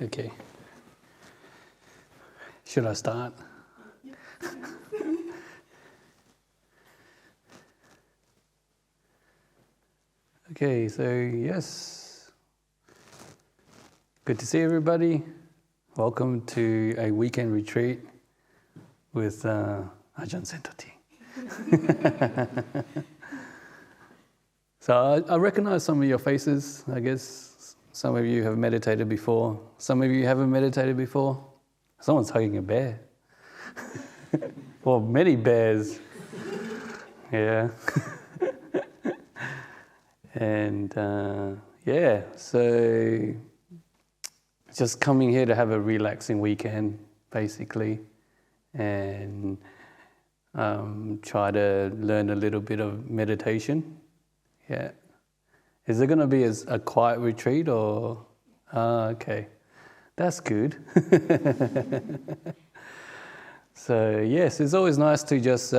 Okay. Should I start? Okay, so yes. Good to see everybody. Welcome to a weekend retreat with Ajahn Santutthi. So I recognize some of your faces, I guess. Some of you have meditated before. Some of you haven't meditated before. Someone's hugging a bear. Well, many bears. Yeah. And so just coming here to have a relaxing weekend, basically, and try to learn a little bit of meditation. Yeah. Is it going to be a quiet retreat or? Okay. That's good. So yes, it's always nice to just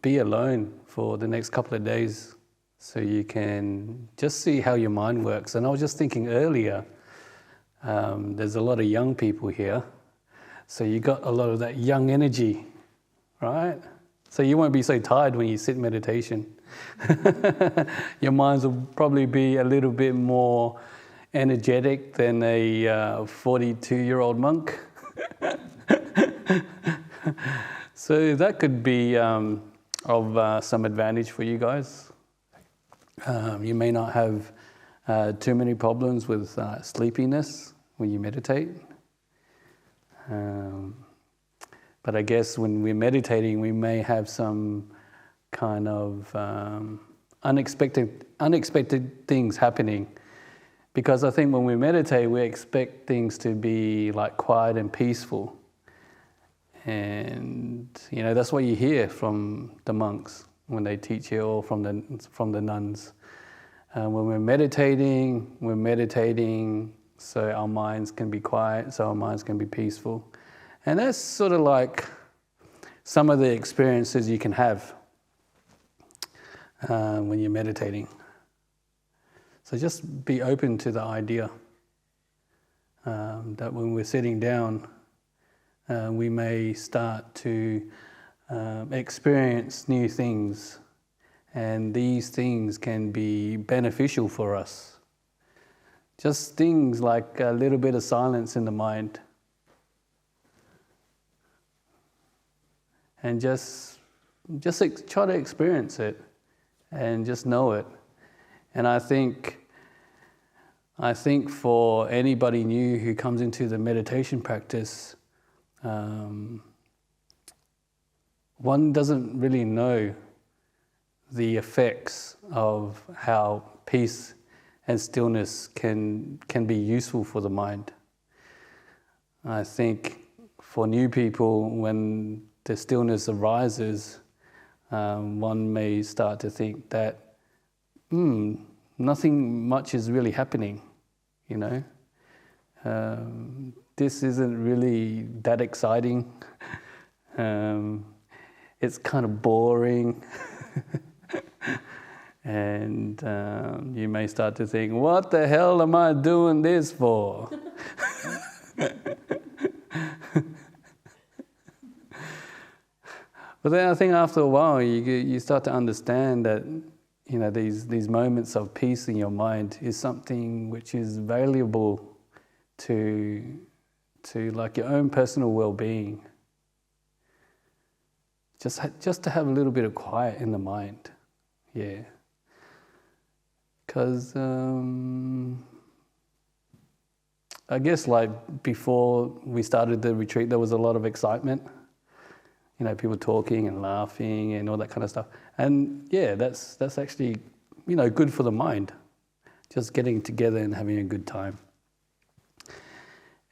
be alone for the next couple of days so you can just see how your mind works. And I was just thinking earlier, there's a lot of young people here, so you got a lot of that young energy, right? So you won't be so tired when you sit in meditation. Your minds will probably be a little bit more energetic than a 42-year-old monk. So that could be of some advantage for you guys. You may not have too many problems with sleepiness when you meditate. But I guess when we're meditating, we may have some kind of unexpected things happening. Because I think when we meditate, we expect things to be like quiet and peaceful. And, that's what you hear from the monks when they teach you, or from the nuns. When we're meditating so our minds can be quiet, so our minds can be peaceful. And that's sort of like some of the experiences you can have when you're meditating. So just be open to the idea that when we're sitting down, we may start to experience new things, and these things can be beneficial for us. Just things like a little bit of silence in the mind, and just try to experience it and just know it. And I think for anybody new who comes into the meditation practice, one doesn't really know the effects of how peace and stillness can be useful for the mind. I think for new people, when the stillness arises, one may start to think that nothing much is really happening, this isn't really that exciting. It's kind of boring. And you may start to think, what the hell am I doing this for? But then I think after a while you start to understand that these moments of peace in your mind is something which is valuable to like your own personal well-being. Just to have a little bit of quiet in the mind, yeah. Because I guess like before we started the retreat, there was a lot of excitement. People talking and laughing and all that kind of stuff. And yeah, that's actually, good for the mind. Just getting together and having a good time.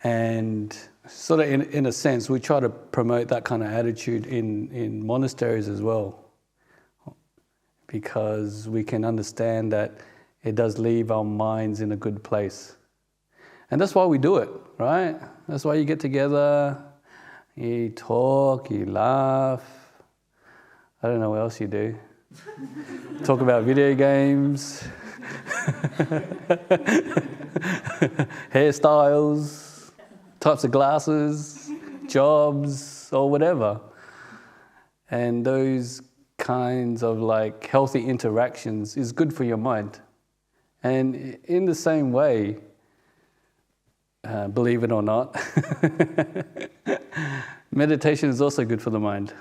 And sort of in a sense, we try to promote that kind of attitude in monasteries as well. Because we can understand that it does leave our minds in a good place. And that's why we do it, right? That's why you get together, you talk, you laugh. I don't know what else you do. Talk about video games. hairstyles, types of glasses, jobs, or whatever. And those kinds of like healthy interactions is good for your mind. And in the same way, believe it or not, meditation is also good for the mind.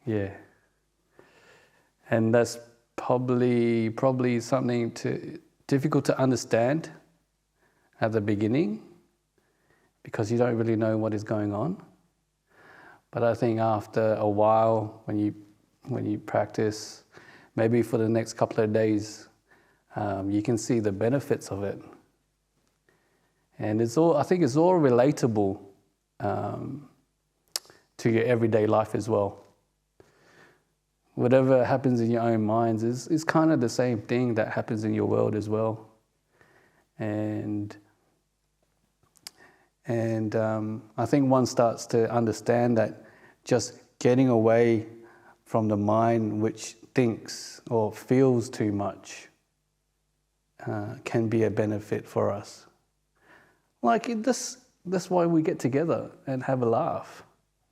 Yeah. And that's probably something difficult to understand at the beginning because you don't really know what is going on. But I think after a while, when you practice, maybe for the next couple of days, you can see the benefits of it. And I think it's all relatable to your everyday life as well. Whatever happens in your own minds is kind of the same thing that happens in your world as well. And I think one starts to understand that just getting away from the mind which thinks or feels too much can be a benefit for us. Like that's why we get together and have a laugh.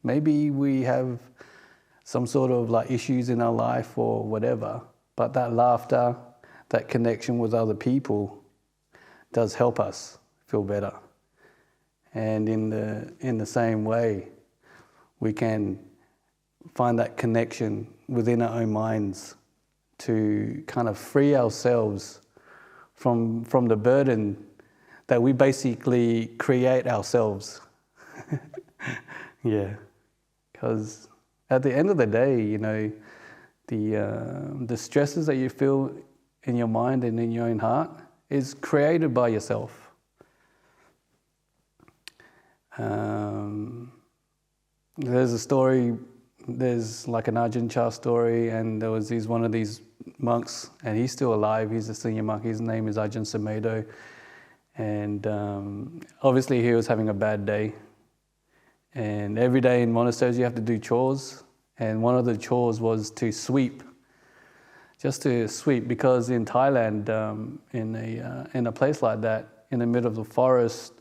Maybe we have some sort of like issues in our life or whatever, but that laughter, that connection with other people does help us feel better. And in the same way, we can find that connection within our own minds to kind of free ourselves from the burden that we basically create ourselves. Yeah, because at the end of the day, you know, the stresses that you feel in your mind and in your own heart is created by yourself. There's a story, there's like an Ajahn Chah story, and there was one of these monks, and he's still alive, he's a senior monk, his name is Ajahn Santutthi, and obviously he was having a bad day. And every day in monasteries you have to do chores, and one of the chores was to sweep, just to sweep, because in Thailand, in a place like that, in the middle of the forest,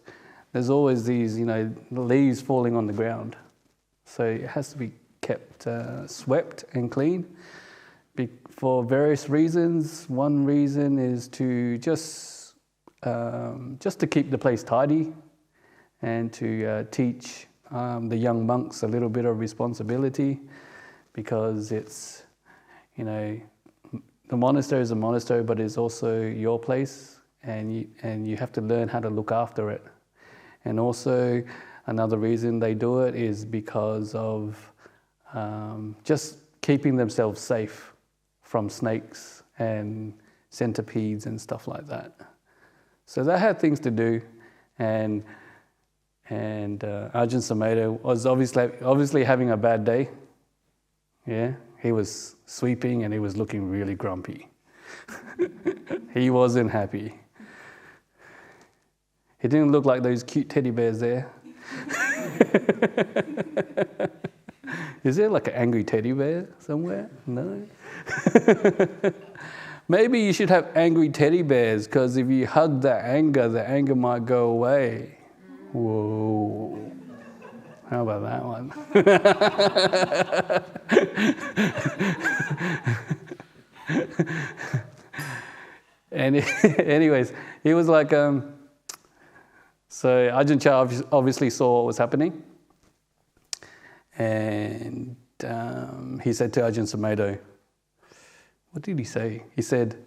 there's always these, you know, leaves falling on the ground. So it has to be kept swept and clean for various reasons. One reason is to just to keep the place tidy and to teach the young monks a little bit of responsibility, because it's, you know, the monastery is a monastery, but it's also your place, and you have to learn how to look after it. And also another reason they do it is because of just keeping themselves safe from snakes and centipedes and stuff like that. So they had things to do, and Ajahn Santutthi was obviously having a bad day. Yeah, he was sweeping and he was looking really grumpy. He wasn't happy. He didn't look like those cute teddy bears there. Is there like an angry teddy bear somewhere? No. Maybe you should have angry teddy bears, because if you hug the anger might go away. Whoa. How about that one? And anyways, he was like, so Ajahn Chah obviously saw what was happening. And he said to Ajahn Santutthi, what did he say? He said,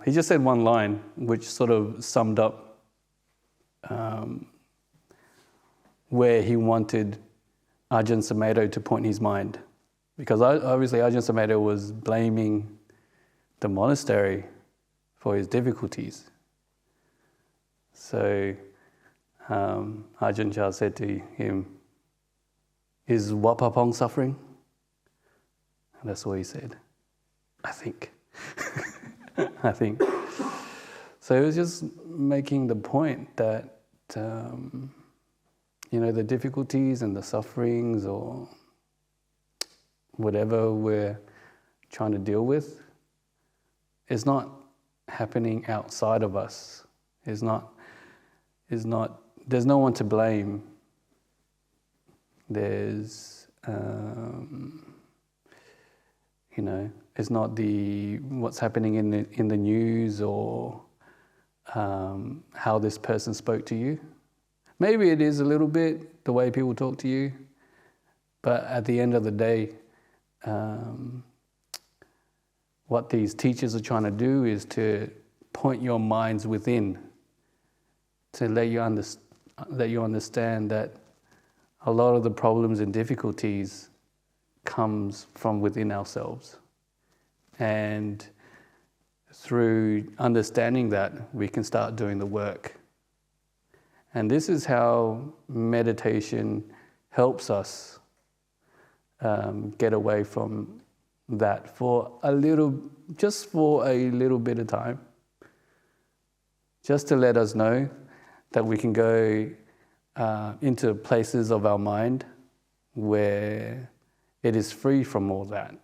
he just said one line which sort of summed up where he wanted Ajahn Santutthi to point his mind. Because obviously Ajahn Santutthi was blaming the monastery for his difficulties. So Ajahn Chah said to him, is Wat Pah Pong suffering? And that's what he said. I think. I think. So he was just making the point that you know, the difficulties and the sufferings or whatever we're trying to deal with is not happening outside of us. There's no one to blame. There's, it's not what's happening in the news or how this person spoke to you. Maybe it is a little bit the way people talk to you, but at the end of the day, what these teachers are trying to do is to point your minds within, to let you understand that a lot of the problems and difficulties comes from within ourselves. And through understanding that, we can start doing the work. And this is how meditation helps us get away from that for a little bit of time. Just to let us know that we can go into places of our mind where it is free from all that.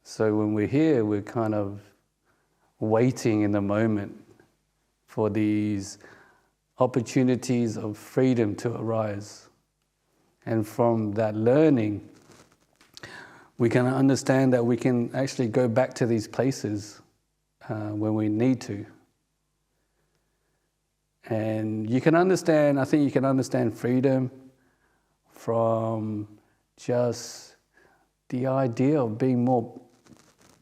So when we're here, we're kind of waiting in the moment for these opportunities of freedom to arise. And from that learning, we can understand that we can actually go back to these places when we need to. And I think you can understand freedom from just the idea of being more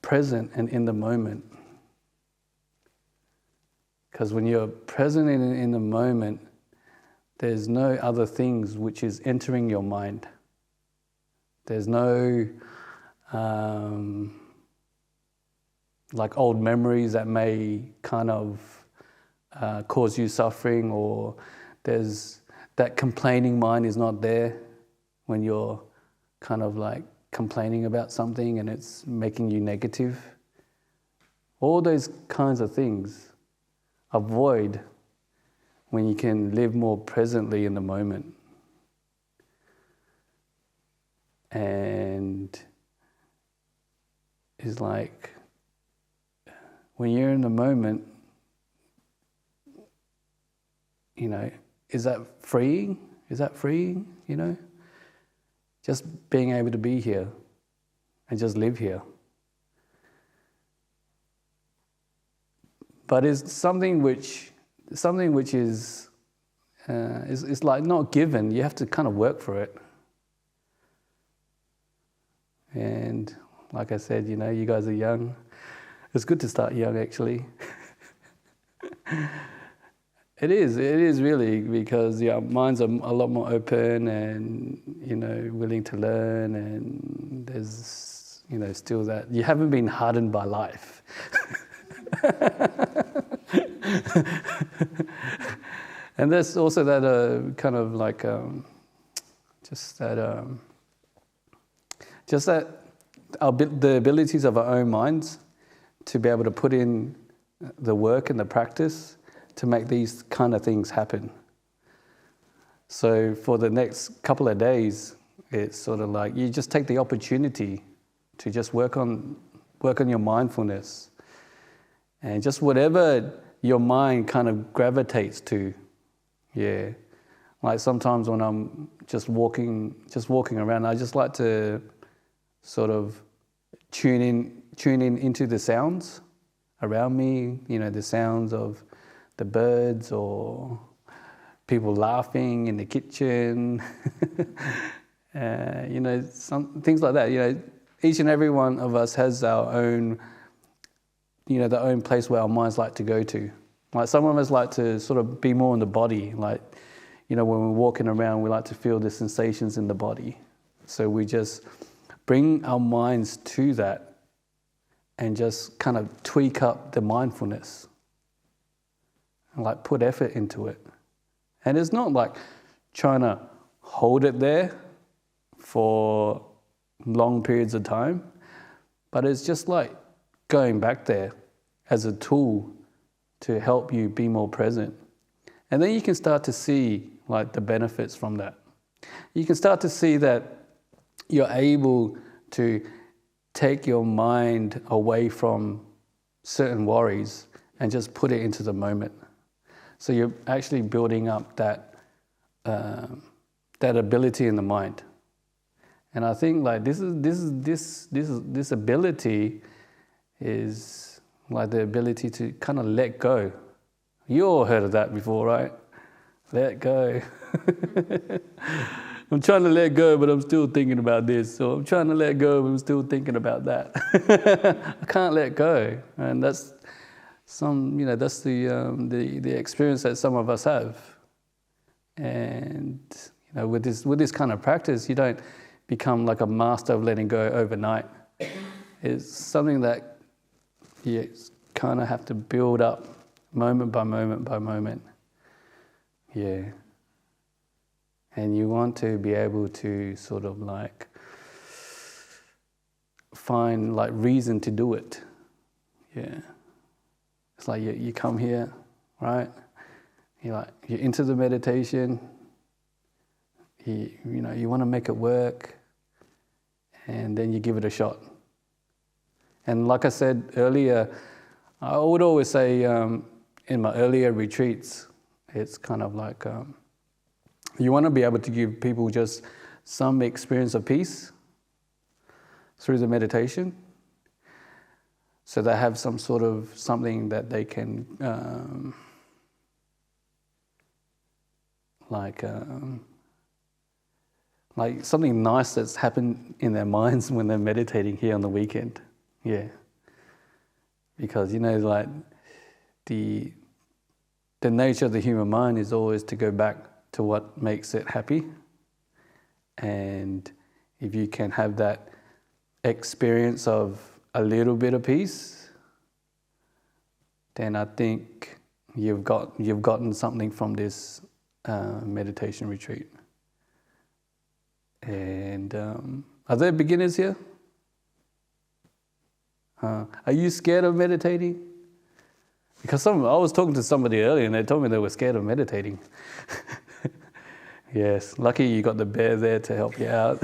present and in the moment. Because when you're present in the moment, there's no other things which is entering your mind. There's no like old memories that may kind of cause you suffering, or there's that complaining mind is not there when you're kind of like complaining about something and it's making you negative. All those kinds of things avoid when you can live more presently in the moment. And it's like when you're in the moment, is that freeing? Just being able to be here and just live here. But it's something which is like not given. You have to kind of work for it. And like I said, you guys are young. It's good to start young, actually. It is really, because minds are a lot more open and, willing to learn, and there's, still that, you haven't been hardened by life. And there's also that kind of like, the abilities of our own minds to be able to put in the work and the practice to make these kind of things happen. So for the next couple of days, it's sort of like you just take the opportunity to just work on your mindfulness, and just whatever your mind kind of gravitates to. Yeah, like sometimes when I'm just walking around, I just like to sort of tune in into the sounds around me. The sounds of the birds or people laughing in the kitchen, some things like that. Each and every one of us has our own, their own place where our minds like to go to. Like some of us like to sort of be more in the body. Like, when we're walking around, we like to feel the sensations in the body. So we just bring our minds to that and just kind of tweak up the mindfulness. And like put effort into it. And it's not like trying to hold it there for long periods of time, but it's just like going back there as a tool to help you be more present. And then you can start to see like the benefits from that. You can start to see that you're able to take your mind away from certain worries and just put it into the moment. So you're actually building up that ability in the mind. And I think like this ability is like the ability to kind of let go. You all heard of that before, right? Let go. I'm trying to let go, but I'm still thinking about this. So I'm trying to let go, but I'm still thinking about that. I can't let go, and that's that's the experience that some of us have. And with this kind of practice, you don't become like a master of letting go overnight. It's something that you kind of have to build up moment by moment by moment. Yeah. And you want to be able to sort of like find like reason to do it. Yeah. It's like you come here, right? You're into the meditation. You want to make it work, and then you give it a shot. And like I said earlier, I would always say in my earlier retreats, it's kind of like you want to be able to give people just some experience of peace through the meditation, so they have some sort of something that they can like something nice that's happened in their minds when they're meditating here on the weekend. Yeah. Because like the nature of the human mind is always to go back to what makes it happy. And if you can have that experience of a little bit of peace, then I think you've gotten something from this meditation retreat. And are there beginners here? Are you scared of meditating? Because I was talking to somebody earlier and they told me they were scared of meditating. Yes, lucky you got the bear there to help you out.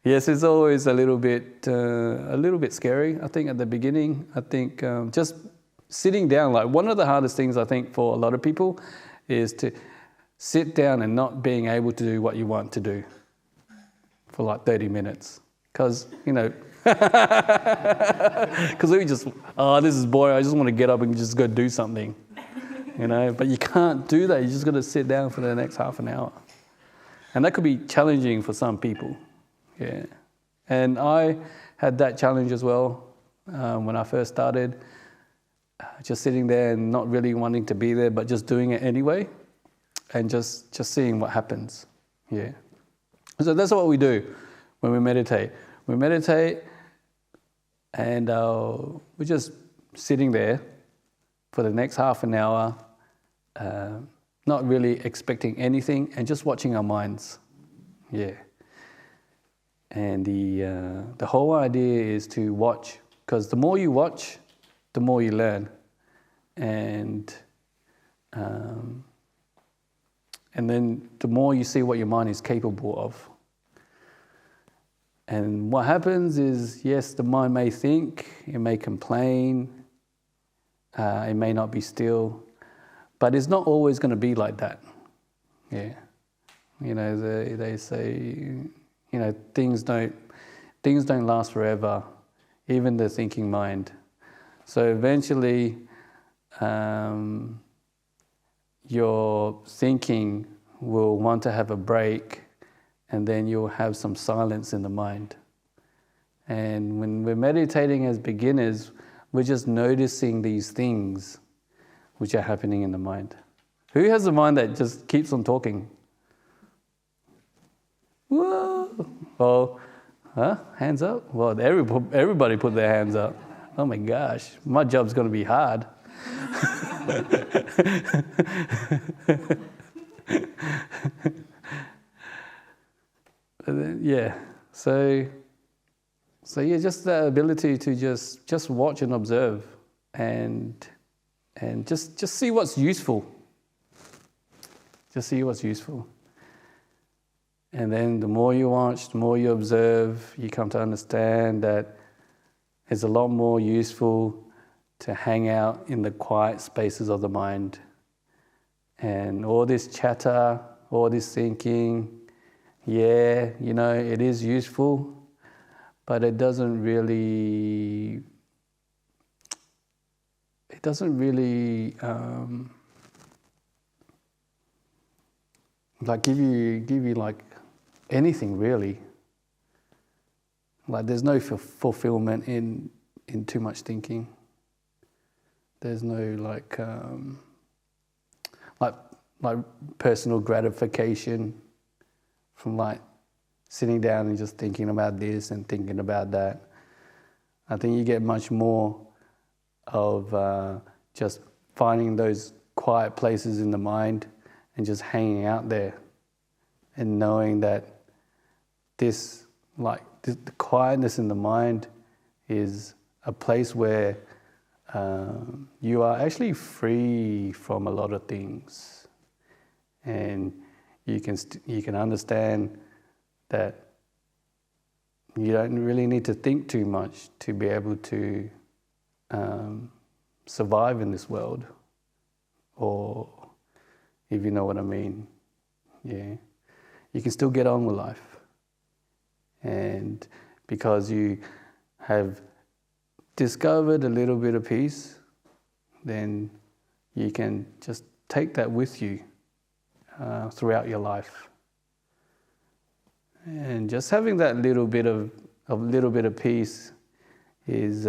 Yes, it's always a little bit scary. I think at the beginning, just sitting down. Like one of the hardest things I think for a lot of people is to sit down and not being able to do what you want to do for like 30 minutes. Because, because we just, this is boring, I just want to get up and just go do something. But you can't do that. You just got to sit down for the next half an hour. And that could be challenging for some people. Yeah. And I had that challenge as well when I first started. Just sitting there and not really wanting to be there, but just doing it anyway. And just seeing what happens. Yeah. So that's what we do when we meditate. We meditate and we're just sitting there for the next half an hour, not really expecting anything and just watching our minds. Yeah. And the whole idea is to watch, because the more you watch, the more you learn. And then the more you see what your mind is capable of. And what happens is, yes, the mind may think, it may complain, it may not be still, but it's not always going to be like that. Yeah. They say, things don't last forever, even the thinking mind. So eventually, your thinking will want to have a break, and then you'll have some silence in the mind. And when we're meditating as beginners, we're just noticing these things which are happening in the mind. Who has a mind that just keeps on talking? Whoa! Oh, hands up? Well, everybody put their hands up. Oh my gosh, my job's going to be hard. Yeah, so yeah, just the ability to just watch and observe, and just see what's useful. Just see what's useful. And then the more you watch, the more you observe, you come to understand that it's a lot more useful to hang out in the quiet spaces of the mind. And all this chatter, all this thinking, yeah, it is useful, but it doesn't really like give you like anything really. Like there's no fulfillment in too much thinking. There's no like personal gratification from like sitting down and just thinking about this and thinking about that. I think you get much more of just finding those quiet places in the mind and just hanging out there and knowing that the quietness in the mind is a place where you are actually free from a lot of things, and you can understand that you don't really need to think too much to be able to survive in this world, or if you know what I mean. Yeah, you can still get on with life, and because you have discovered a little bit of peace, then you can just take that with you throughout your life. And just having that little bit of peace is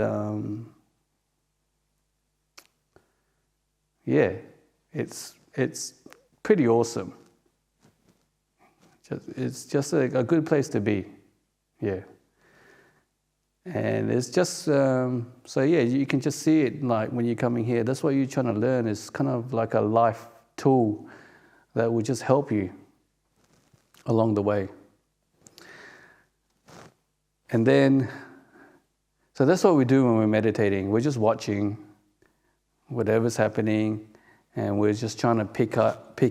it's pretty awesome. It's just a good place to be. Yeah. And it's just, you can just see it like when you're coming here. That's what you're trying to learn. It's kind of like a life tool that will just help you along the way. And then, so that's what we do when we're meditating. We're just watching whatever's happening, and we're just trying to pick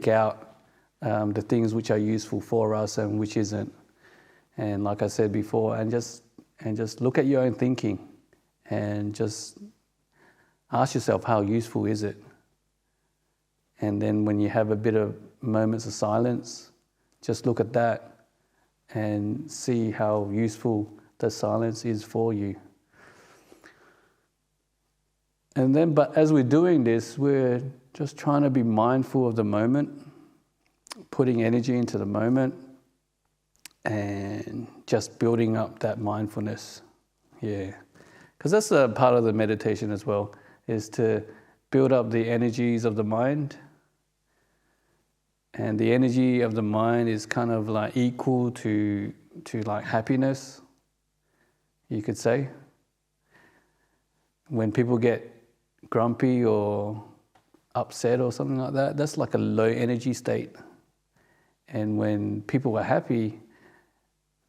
out the things which are useful for us and which isn't. And like I said before, and just look at your own thinking and just ask yourself, how useful is it? And then when you have a bit of moments of silence, just look at that and see how useful the silence is for you. And then, but as we're doing this, we're just trying to be mindful of the moment, putting energy into the moment, and just building up that mindfulness. Yeah. Because that's a part of the meditation as well, is to build up the energies of the mind. And the energy of the mind is kind of like equal to like happiness, you could say. When people get grumpy or upset or something like that, that's like a low energy state. And when people are happy,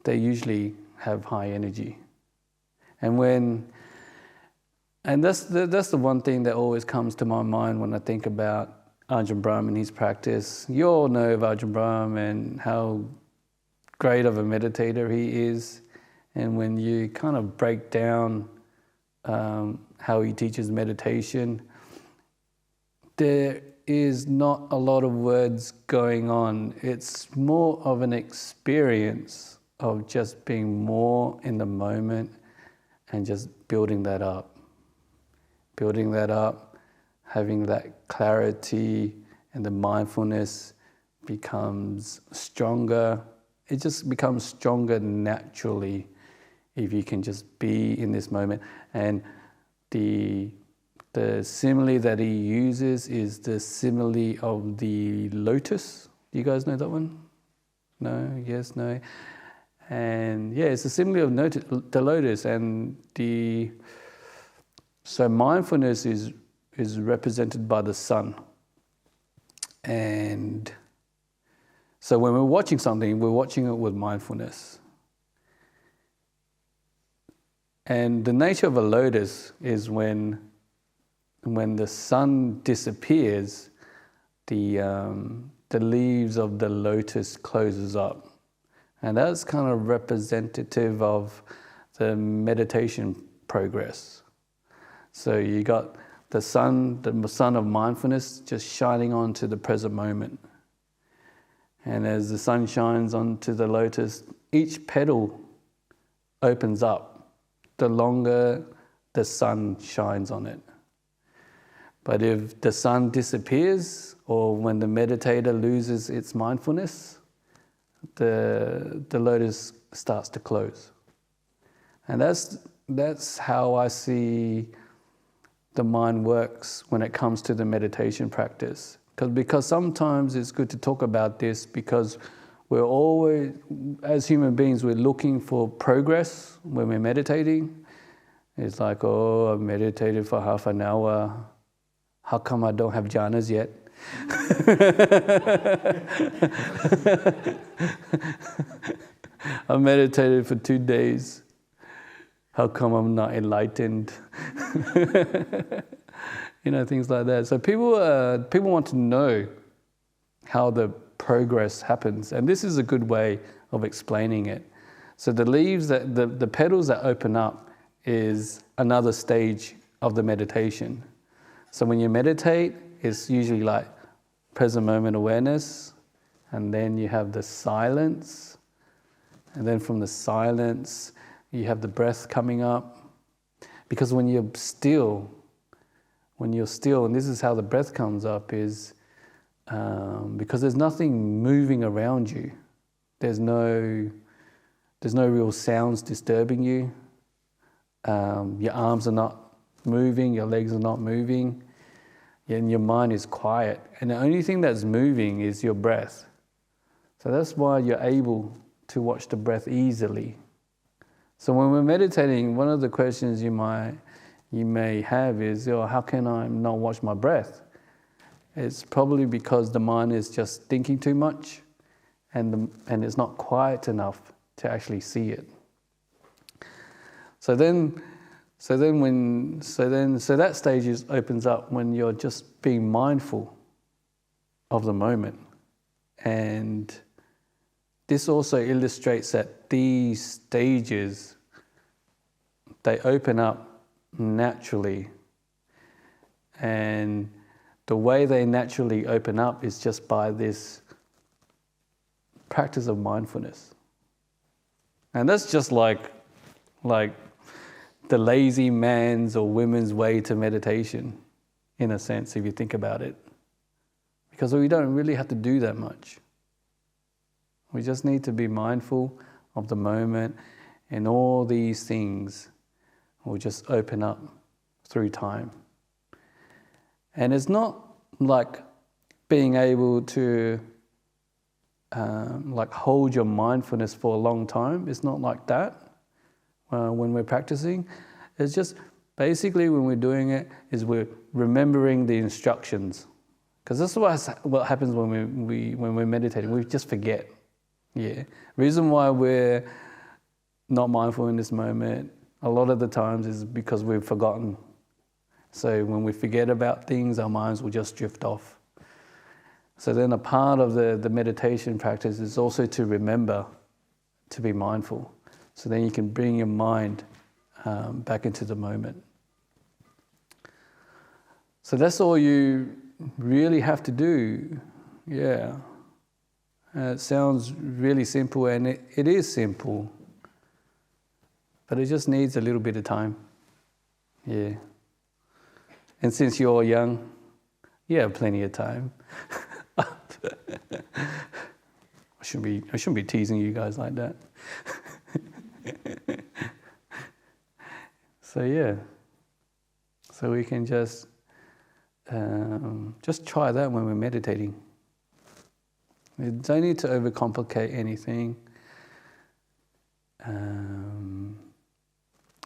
they usually have high energy. And that's the one thing that always comes to my mind when I think about Ajahn Brahm and his practice. You all know of Ajahn Brahm and how great of a meditator he is. And when you kind of break down how he teaches meditation, there is not a lot of words going on. It's more of an experience of just being more in the moment and just building that up, having that clarity, and the mindfulness becomes stronger. It just becomes stronger naturally if you can just be in this moment. And the simile that he uses is the simile of the lotus. Do you guys know that one? No? Yes? No? And yeah, it's a simile of the lotus. And so mindfulness is represented by the sun. And so when we're watching something, we're watching it with mindfulness. And the nature of a lotus is when the sun disappears, the leaves of the lotus closes up. And that's kind of representative of the meditation progress. So you got the sun of mindfulness just shining onto the present moment. And as the sun shines onto the lotus, each petal opens up the longer the sun shines on it. But if the sun disappears, or when the meditator loses its mindfulness, the lotus starts to close. And that's how I see the mind works when it comes to the meditation practice. Because sometimes it's good to talk about this, because we're always, as human beings, we're looking for progress when we're meditating. It's like, oh, I've meditated for half an hour. How come I don't have jhanas yet? I meditated for 2 days. How come I'm not enlightened? Things like that. So people want to know how the progress happens, and this is a good way of explaining it. So the leaves, the petals that open up is another stage of the meditation. So when you meditate, it's usually like present moment awareness, and then you have the silence, and then from the silence you have the breath coming up. Because when you're still, and this is how the breath comes up, is because there's nothing moving around you. There's no real sounds disturbing you. Your arms are not moving, your legs are not moving, and your mind is quiet. And the only thing that's moving is your breath. So that's why you're able to watch the breath easily. So when we're meditating, one of the questions you may have is, how can I not watch my breath? It's probably because the mind is just thinking too much, and it's not quiet enough to actually see it. So that stage opens up when you're just being mindful of the moment. And this also illustrates that these stages, they open up naturally. And the way they naturally open up is just by this practice of mindfulness. And that's just like the lazy man's or women's way to meditation, in a sense, if you think about it. Because we don't really have to do that much. We just need to be mindful of the moment, and all these things will just open up through time. And it's not like being able to hold your mindfulness for a long time. It's not like that. When we're practicing, it's just basically when we're doing it is we're remembering the instructions, because this is what happens when we're meditating. We just forget. Yeah. Reason why we're not mindful in this moment a lot of the times is because we've forgotten. So when we forget about things, our minds will just drift off. So then a part of the meditation practice is also to remember to be mindful. So then you can bring your mind back into the moment. So that's all you really have to do. Yeah. It sounds really simple, and it is simple. But it just needs a little bit of time. Yeah. And since you're young, you have plenty of time. I shouldn't be teasing you guys like that. So yeah, so we can just try that when we're meditating. We don't need to overcomplicate anything.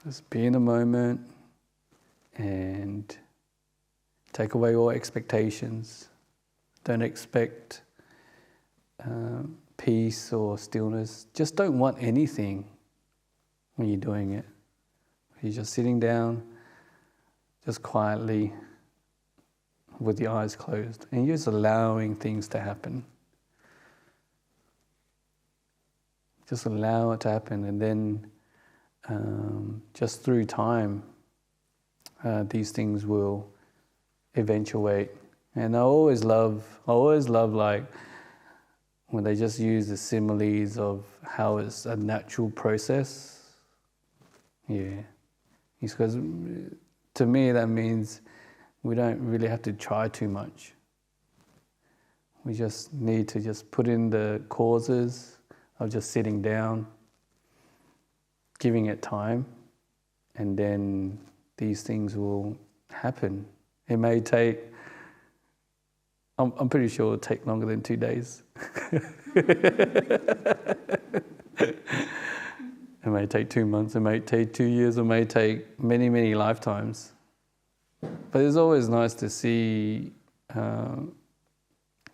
Just be in the moment and take away all expectations. Don't expect peace or stillness. Just don't want anything when you're doing it. You're just sitting down, just quietly, with your eyes closed, and you're just allowing things to happen. Just allow it to happen, and then just through time, these things will eventuate. And I always love like when they just use the similes of how it's a natural process. Yeah. Because to me that means we don't really have to try too much. We just need to just put in the causes of just sitting down, giving it time, and then these things will happen. It may take, I'm pretty sure it'll take longer than 2 days. It may take 2 months, it may take 2 years, it may take many, many lifetimes. But it's always nice to see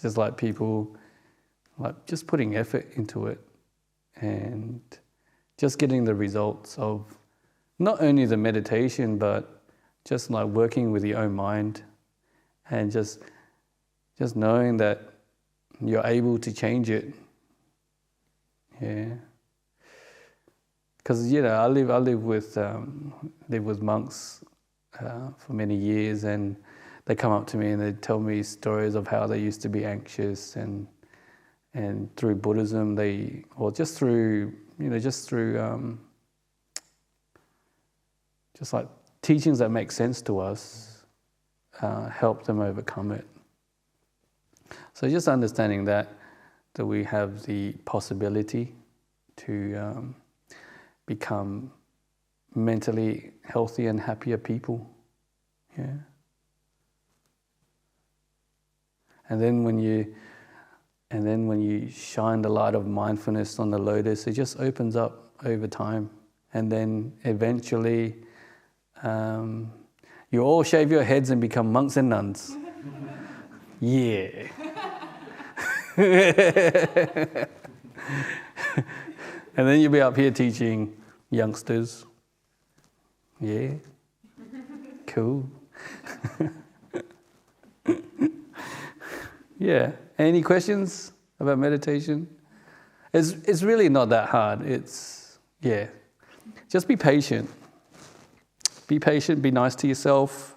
just like people like just putting effort into it and just getting the results of not only the meditation but just like working with your own mind and just knowing that you're able to change it. Yeah. Because I live with monks for many years, and they come up to me and they tell me stories of how they used to be anxious, and through Buddhism just like teachings that make sense to us, help them overcome it. So just understanding that we have the possibility to become mentally healthy and happier people. Yeah. And then when you shine the light of mindfulness on the lotus, it just opens up over time. And then eventually you all shave your heads and become monks and nuns. Yeah. And then you'll be up here teaching youngsters. Yeah. Cool. Yeah. Any questions about meditation? It's really not that hard. Just be patient. Be patient, be nice to yourself.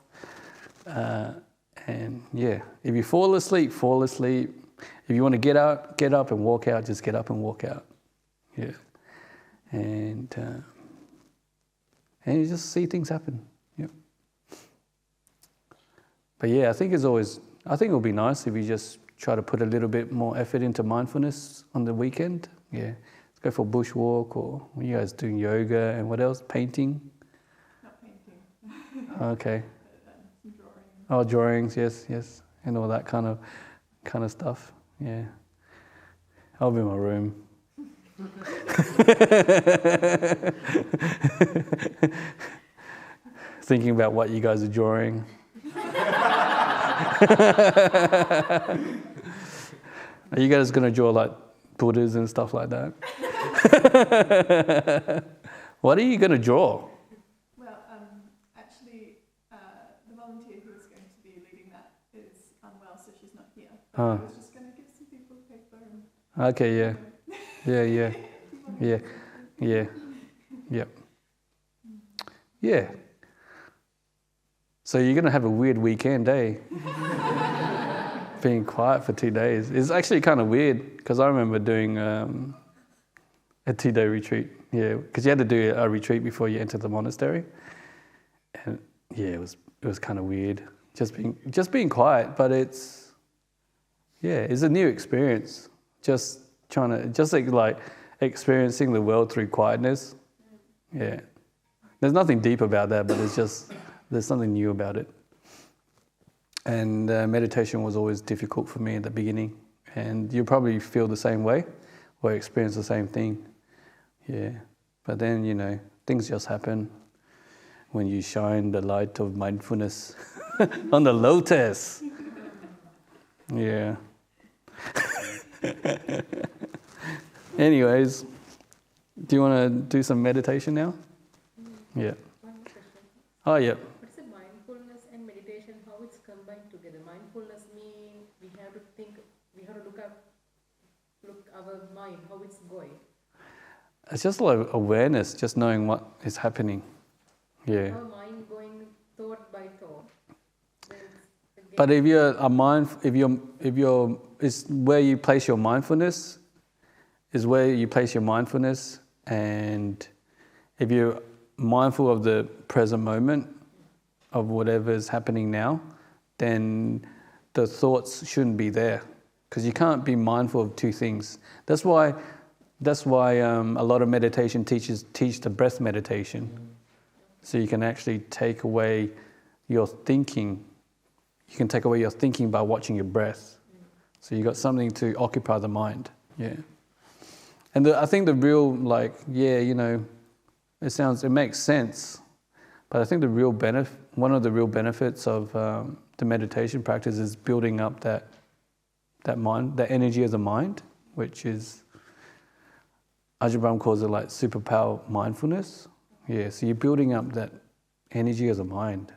And if you fall asleep, fall asleep. If you want to get up and walk out, just get up and walk out. Yeah. And you just see things happen. Yep. But I think it'll be nice if you just try to put a little bit more effort into mindfulness on the weekend. Yeah. Let's go for a bushwalk, or you guys doing yoga and what else? Painting? Not painting. Okay. Drawing. Oh, drawings, yes. And all that kind of stuff. Yeah. I'll be in my room. Thinking about what you guys are drawing. Are you guys going to draw like Buddhas and stuff like that? What are you going to draw? Well, actually, the volunteer who is going to be leading that is unwell, so she's not here. But I was just going to give some people paper. Okay, yeah. Yeah. So you're going to have a weird weekend, eh? Being quiet for 2 days. It's actually kind of weird, because I remember doing a 2-day retreat. Yeah, because you had to do a retreat before you enter the monastery. And it was kind of weird. Just being quiet, but it's a new experience. Just like experiencing the world through quietness. Yeah. There's nothing deep about that, but there's something new about it. And meditation was always difficult for me at the beginning. And you probably feel the same way or experience the same thing. Yeah. But then, things just happen when you shine the light of mindfulness on the lotus. Yeah. Anyways, do you want to do some meditation now? Yeah. One question. Oh, yeah. What's the mindfulness and meditation, how it's combined together? Mindfulness means we have to think, we have to look our mind, how it's going. It's just like awareness, just knowing what is happening. Yeah. Our mind going thought by thought. Then again, But if you're a mind, if you're, it's where you place your mindfulness, is where you place your mindfulness, and if you're mindful of the present moment of whatever is happening now, then the thoughts shouldn't be there, because you can't be mindful of two things. That's why a lot of meditation teachers teach the breath meditation, so you can actually take away your thinking. You can take away your thinking by watching your breath. So you got something to occupy the mind. Yeah. And I think the real, like, yeah, you know, it makes sense, but I think one of the real benefits of the meditation practice is building up that mind, that energy of the mind, which is, Ajahn Brahm calls it like superpower mindfulness. Yeah, so you're building up that energy of the mind,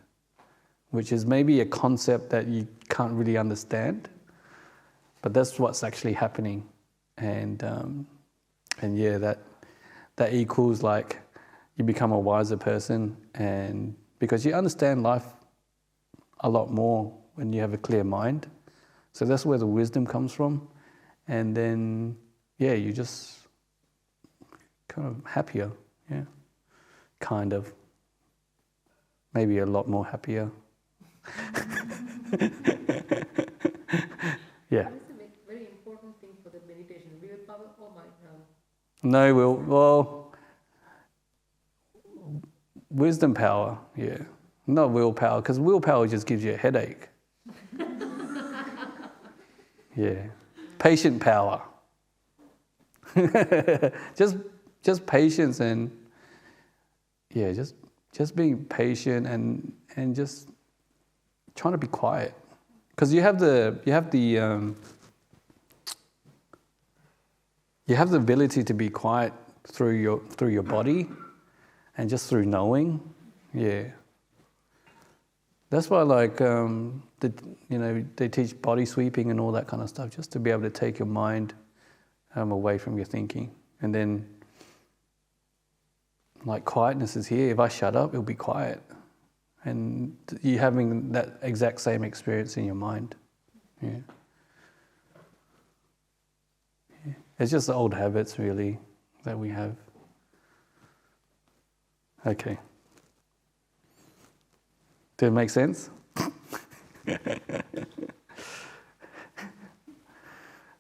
which is maybe a concept that you can't really understand, but that's what's actually happening. And yeah, that equals like you become a wiser person, and because you understand life a lot more when you have a clear mind. So that's where the wisdom comes from. And then, yeah, you just kind of happier, yeah, kind of. Maybe a lot more happier. Yeah. what is the very important thing for the meditation? Willpower or mind? No, well, wisdom power, yeah. Not willpower, because willpower just gives you a headache. Yeah. Patient power. just patience, and yeah, just being patient and just trying to be quiet. Because you have the ability to be quiet through your body and just through knowing. Yeah. That's why, like, they teach body sweeping and all that kind of stuff, just to be able to take your mind away from your thinking. And then, like, quietness is here. If I shut up, it'll be quiet. And you're having that exact same experience in your mind. Yeah. Yeah. It's just the old habits, really, that we have. Okay. Did it make sense?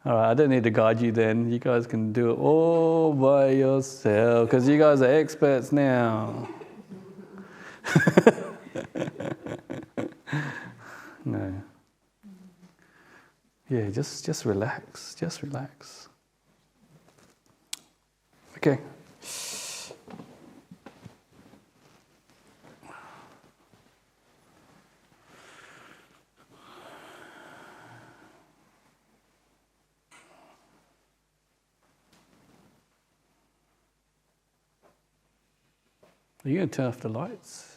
All right, I don't need to guide you then. You guys can do it all by yourself, because you guys are experts now. No. Yeah, just relax. Just relax. Okay. Are you going to turn off the lights?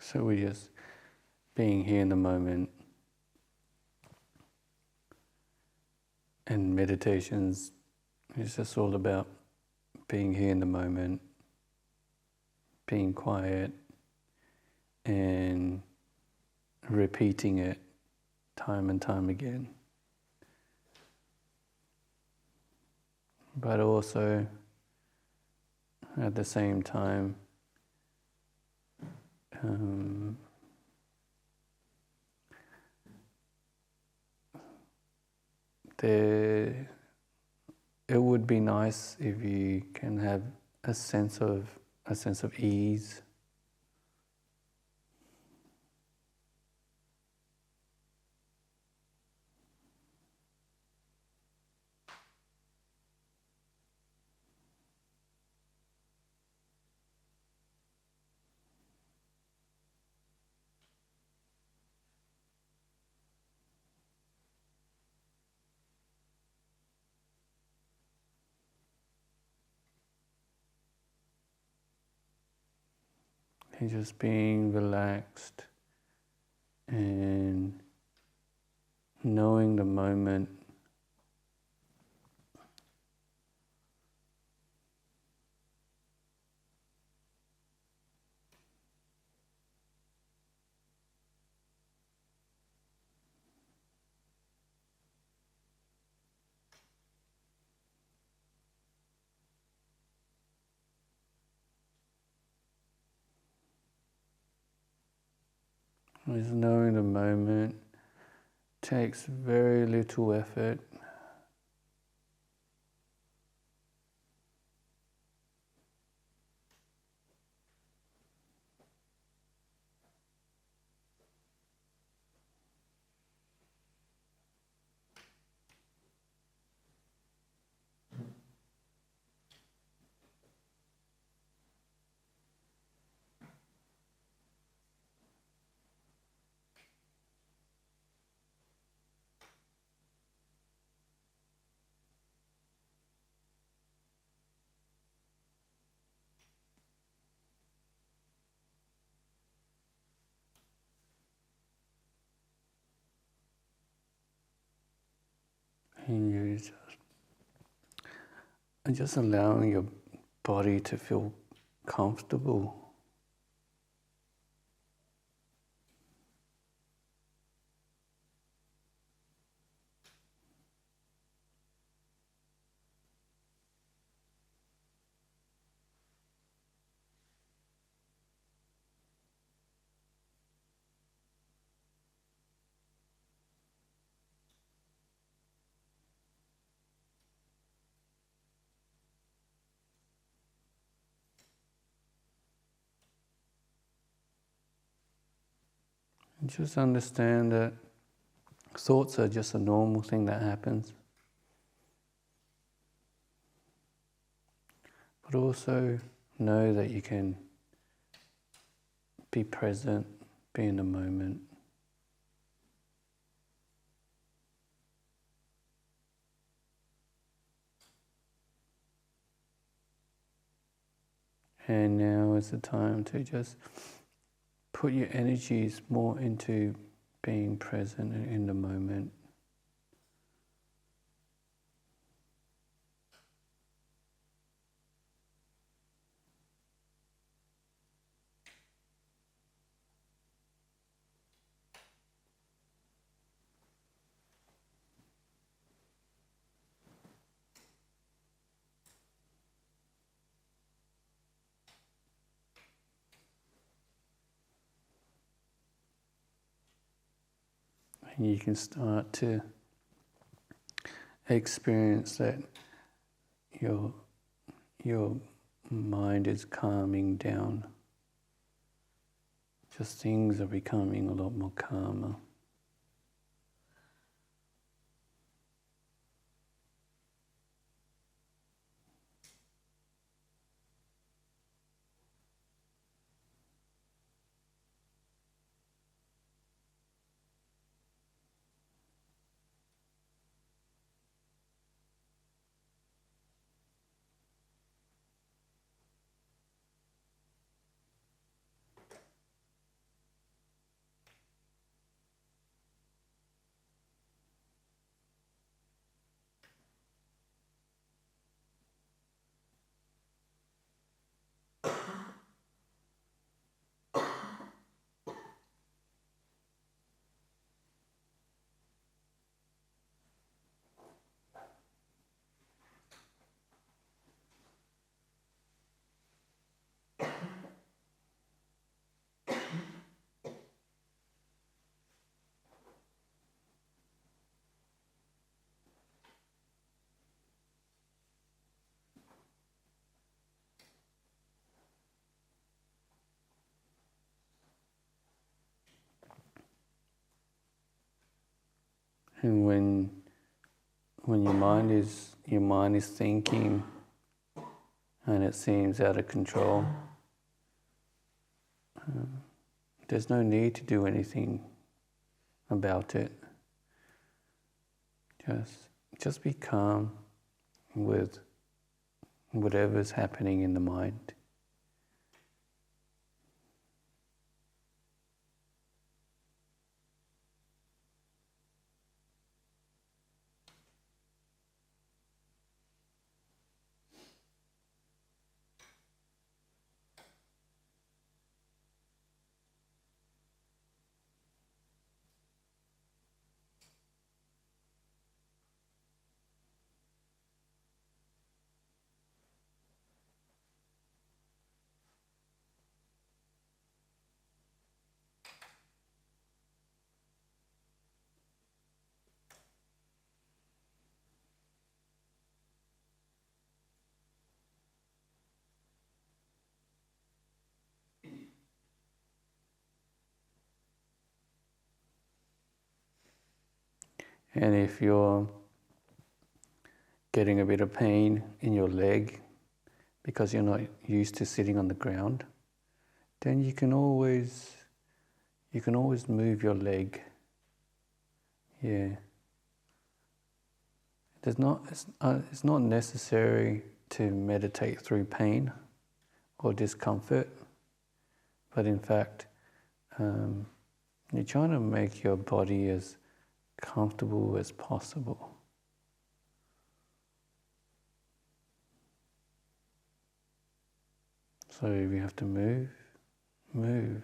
So we're just being here in the moment. And meditations is just all about being here in the moment, being quiet and repeating it time and time again. But also, at the same time, it would be nice if you can have a sense of ease. And just being relaxed and knowing the moment. Just knowing the moment takes very little effort. And you just allowing your body to feel comfortable. And just understand that thoughts are just a normal thing that happens. But also know that you can be present, be in the moment. And now is the time to just put your energies more into being present and in the moment. And you can start to experience that your mind is calming down. Just things are becoming a lot more calmer. And when your mind is thinking and it seems out of control, there's no need to do anything about it. Just be calm with whatever's happening in the mind. And if you're getting a bit of pain in your leg because you're not used to sitting on the ground, then you can always move your leg. Yeah. It's not necessary to meditate through pain or discomfort, but in fact, you're trying to make your body as comfortable as possible. So if you have to move, move.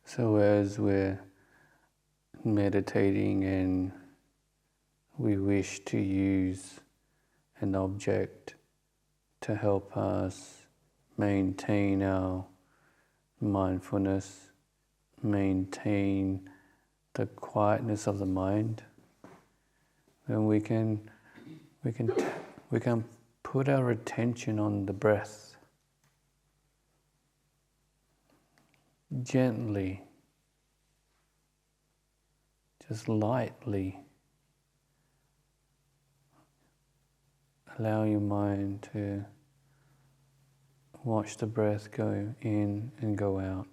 So as we're meditating and we wish to use an object to help us maintain our mindfulness, maintain the quietness of the mind, then we can put our attention on the breath. Gently, just lightly, allow your mind to watch the breath go in and go out.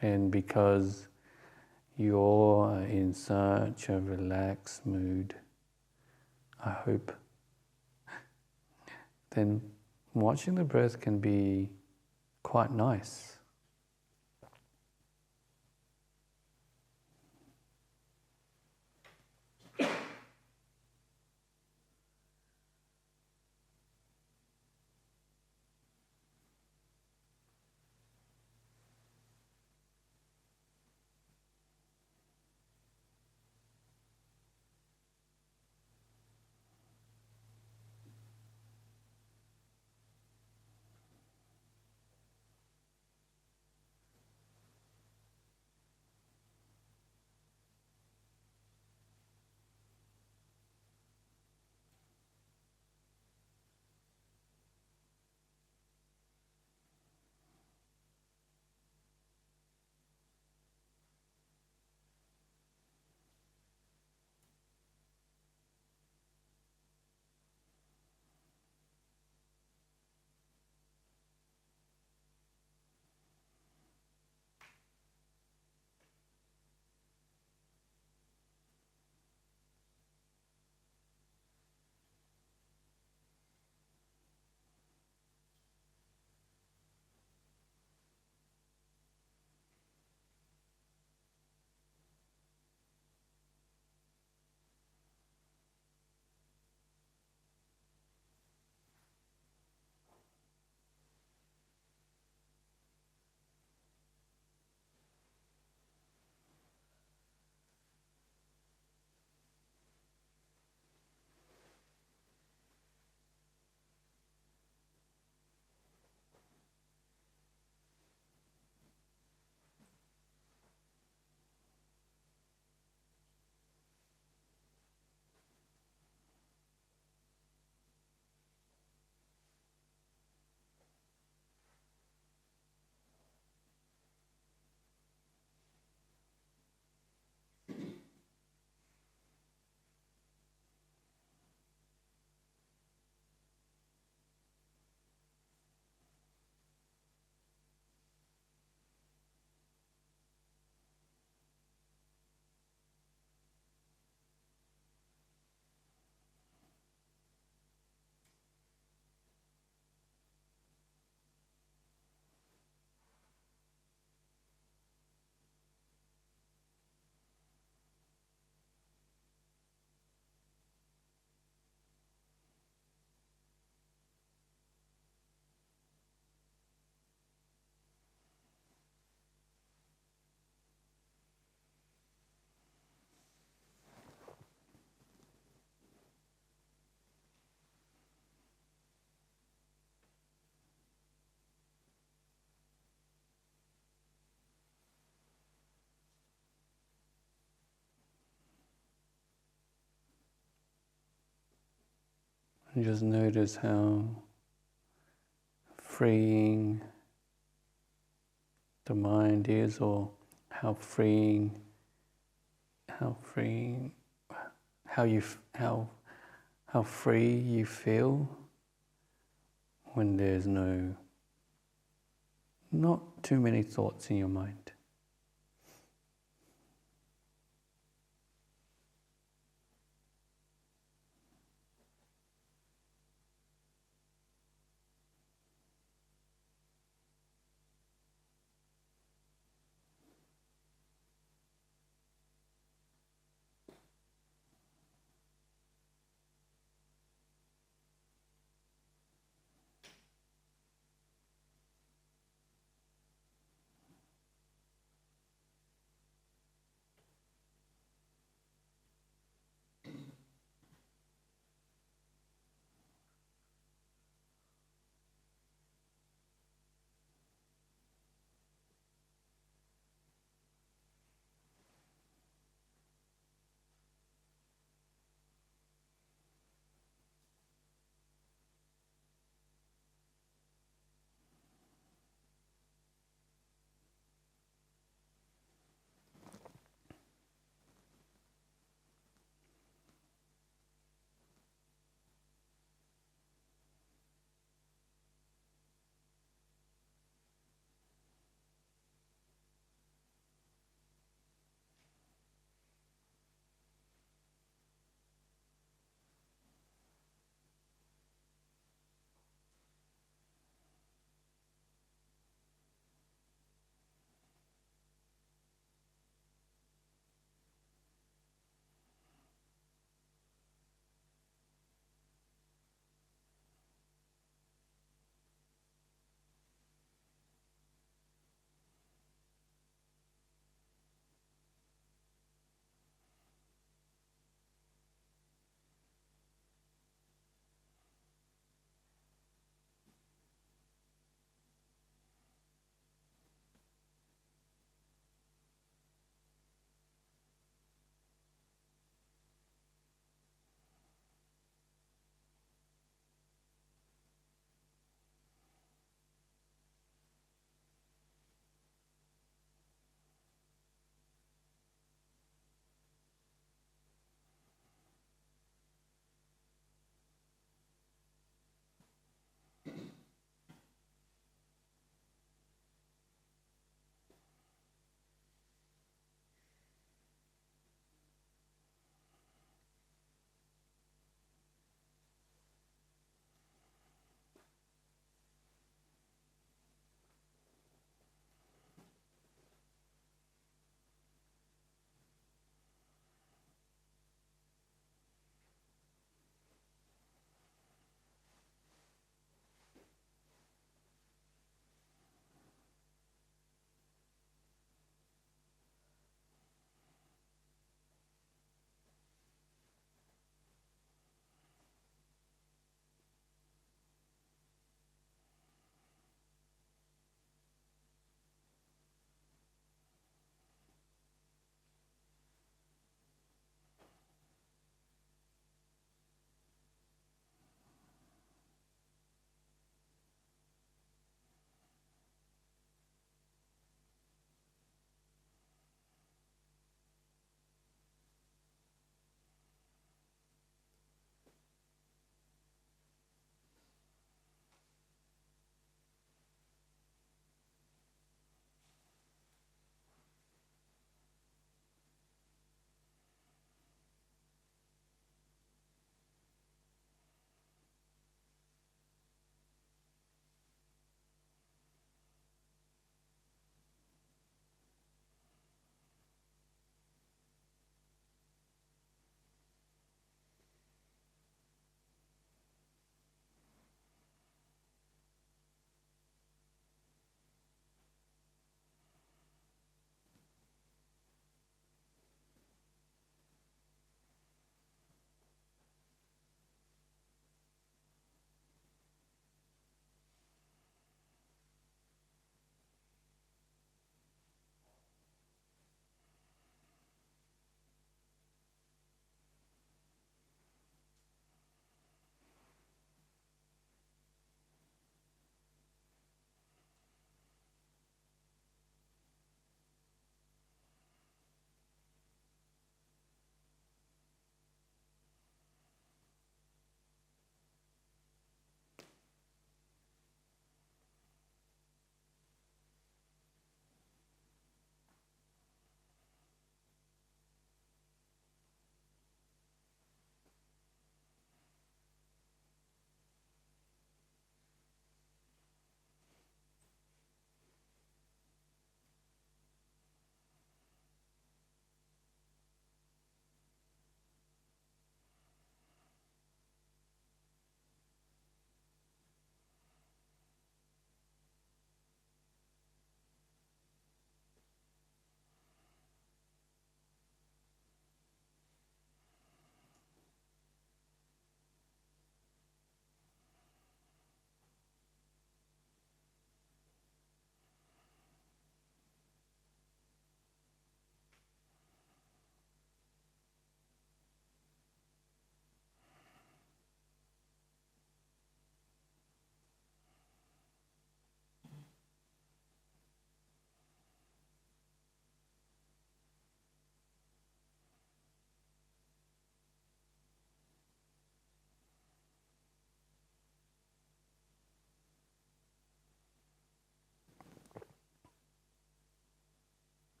And because you're in such a relaxed mood, I hope, then watching the breath can be quite nice. And just notice how freeing the mind is, or how freeing, how free you feel when there's not too many thoughts in your mind.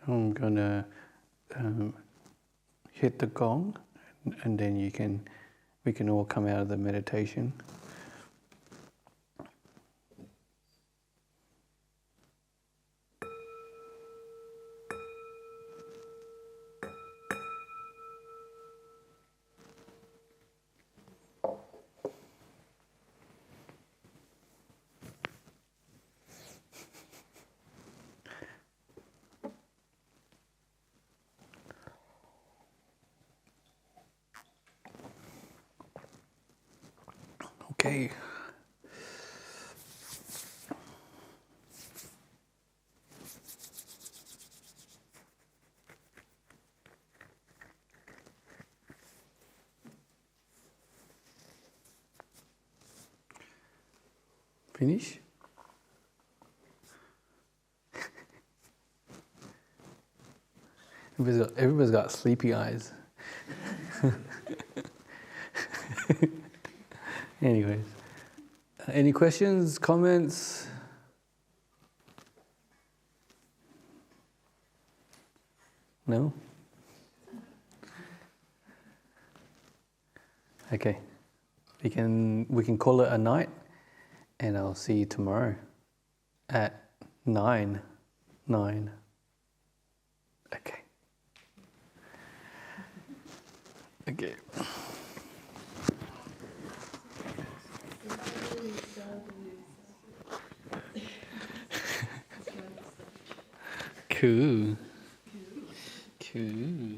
I'm gonna hit the gong, and then we can all come out of the meditation. Okay. Finish? Everybody's got sleepy eyes. Anyways, any questions, comments? No? Okay. We can call it a night, and I'll see you tomorrow at 9. Okay. Okay. Cool. Cool.